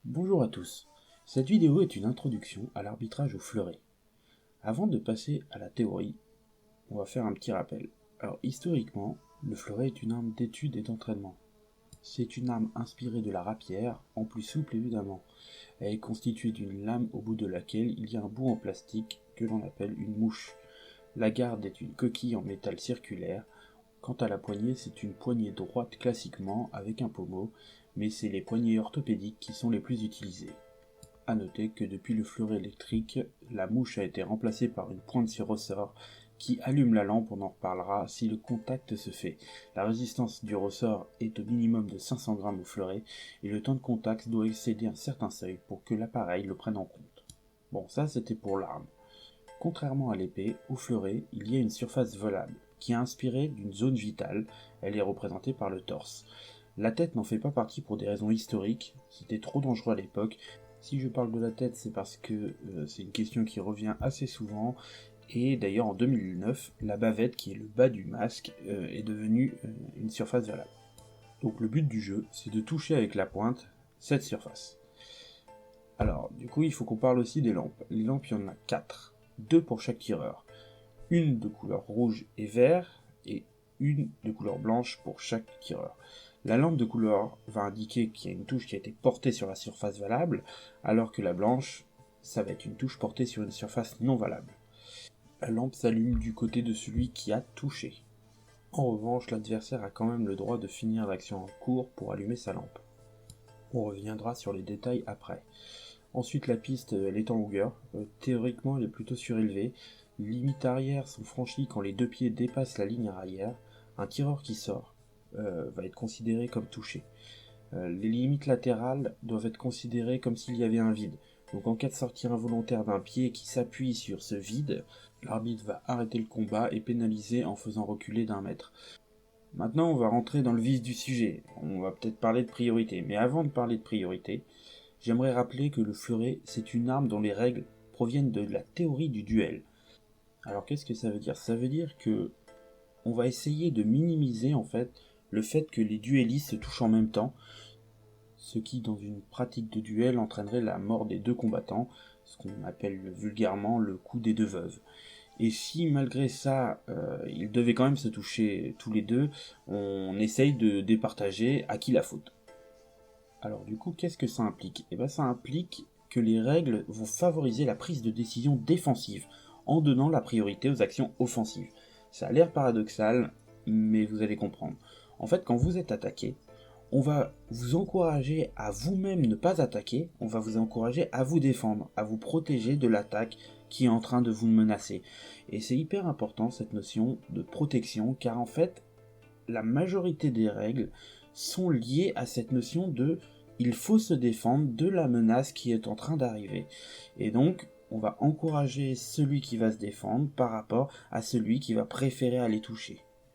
Bonjour à tous. Cette vidéo est une introduction à l'arbitrage au fleuret. Avant de passer à la théorie, on va faire un petit rappel. Alors historiquement, le fleuret est une arme d'étude et d'entraînement. C'est une arme inspirée de la rapière, en plus souple évidemment. Elle est constituée d'une lame au bout de laquelle il y a un bout en plastique que l'on appelle une mouche. La garde est une coquille en métal circulaire. Quant à la poignée, c'est une poignée droite classiquement avec un pommeau, mais c'est les poignées orthopédiques qui sont les plus utilisées. A noter que depuis le fleuret électrique, la mouche a été remplacée par une pointe sur ressort qui allume la lampe, on en reparlera si le contact se fait. La résistance du ressort est au minimum de 500 grammes au fleuret et le temps de contact doit excéder un certain seuil pour que l'appareil le prenne en compte. Bon, ça c'était pour l'arme. Contrairement à l'épée, au fleuret, il y a une surface volable qui est inspirée d'une zone vitale, elle est représentée par le torse. La tête n'en fait pas partie pour des raisons historiques, c'était trop dangereux à l'époque. Si je parle de la tête, c'est parce que c'est une question qui revient assez souvent, et d'ailleurs en 2009, la bavette, qui est le bas du masque, est devenue une surface valable. Donc le but du jeu, c'est de toucher avec la pointe cette surface. Alors, du coup, il faut qu'on parle aussi des lampes. Les lampes, il y en a 4, 2 pour chaque tireur. Une de couleur rouge et vert, et une de couleur blanche pour chaque tireur. La lampe de couleur va indiquer qu'il y a une touche qui a été portée sur la surface valable, alors que la blanche, ça va être une touche portée sur une surface non valable. La lampe s'allume du côté de celui qui a touché. En revanche, l'adversaire a quand même le droit de finir l'action en cours pour allumer sa lampe. On reviendra sur les détails après. Ensuite, la piste, elle est en longueur. Théoriquement, elle est plutôt surélevée. Les limites arrière sont franchies quand les deux pieds dépassent la ligne arrière. Un tireur qui sort va être considéré comme touché. Les limites latérales doivent être considérées comme s'il y avait un vide. Donc en cas de sortie involontaire d'un pied qui s'appuie sur ce vide, l'arbitre va arrêter le combat et pénaliser en faisant reculer d'1 mètre. Maintenant, on va rentrer dans le vif du sujet. On va peut-être parler de priorité. Mais avant de parler de priorité, j'aimerais rappeler que le fleuret, c'est une arme dont les règles proviennent de la théorie du duel. Alors qu'est-ce que ça veut dire ? Ça veut dire que on va essayer de minimiser en fait le fait que les duellistes se touchent en même temps, ce qui dans une pratique de duel entraînerait la mort des deux combattants, ce qu'on appelle vulgairement le coup des deux veuves. Et si malgré ça, ils devaient quand même se toucher tous les deux, on essaye de départager à qui la faute. Alors du coup, qu'est-ce que ça implique ? Eh bien ça implique que les règles vont favoriser la prise de décision défensive, en donnant la priorité aux actions offensives. Ça a l'air paradoxal, mais vous allez comprendre. En fait, quand vous êtes attaqué, on va vous encourager à vous-même ne pas attaquer, on va vous encourager à vous défendre, à vous protéger de l'attaque qui est en train de vous menacer. Et c'est hyper important cette notion de protection, car en fait, la majorité des règles sont liées à cette notion de il faut se défendre de la menace qui est en train d'arriver. Et donc, on va encourager celui qui va se défendre par rapport à celui qui va préférer aller toucher.